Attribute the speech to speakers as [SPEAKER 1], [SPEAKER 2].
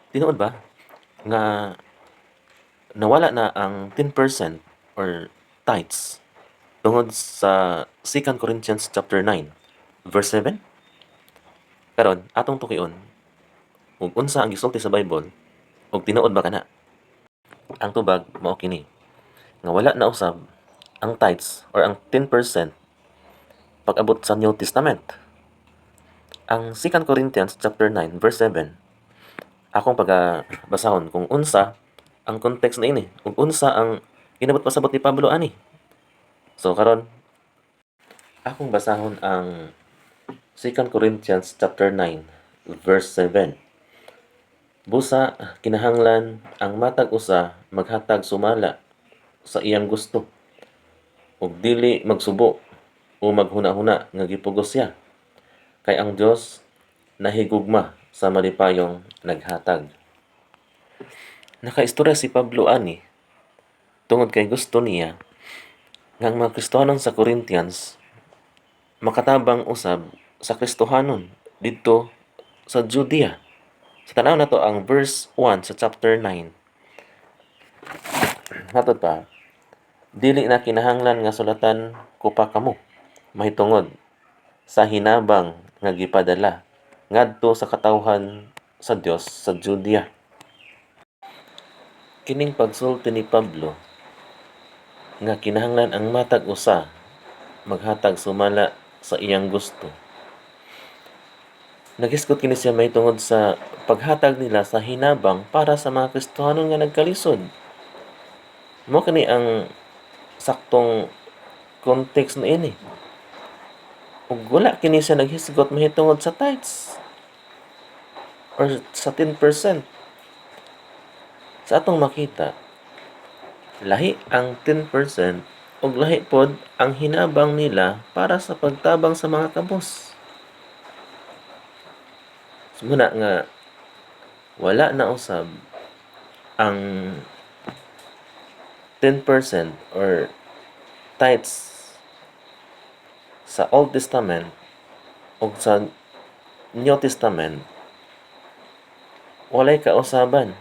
[SPEAKER 1] Tinuod ba nga nawala na ang 10% or tithes tungod sa 2 Corinthians chapter 9 verse 7? Karon atong tukion ug unsa ang gisulti sa Bible ug tinuod ba kana? Ang tubag mao kini nga wala na usab ang tithes or ang 10% pag-abot sa New Testament. Ang 2 Corinthians chapter 9 verse 7 akong pagabasahon kung unsa ang context na ini ug unsa ang ginabot pasabot ni Pablo ani. So karon akong basahon ang 2 Corinthians chapter 9 verse 7. Busa kinahanglan ang matag usa maghatag sumala sa iyang gusto ug dili magsubo o maghuna-huna nga gipugos siya. Kay ang Dios nahigugma sa malipayong naghatag. Nakaistorya si Pablo ani tungod kay gusto niya nga ang mga Kristohanon sa Corinthians makatabang usab sa Kristohanon didto sa Judea. Sa tanaw na to ang verse 1 sa chapter 9. Hatod pa, dili na kinahanglan nga sulatan ko pa kamo mahitungod sa hinabang nga gipadala ngadto sa katawhan sa Dios sa Judea. Kining pagsulti ni Pablo nga kinahanglan ang matag usa maghatag sumala sa iyang gusto. Nagisgot kini siya mahitungod sa paghatag nila sa hinabang para sa mga Kristohanon nga nagkalisod. Mao kani ang saktong context na ini. Ug wala kini siya naghisgot mahitungod sa tithes or sa 10%. Sa atong makita, lahi ang 10% ug lahi pod ang hinabang nila para sa pagtabang sa mga kabos. Sumuna nga wala na usab ang 10% or tithes sa Old Testament ug sa New Testament walay kausaban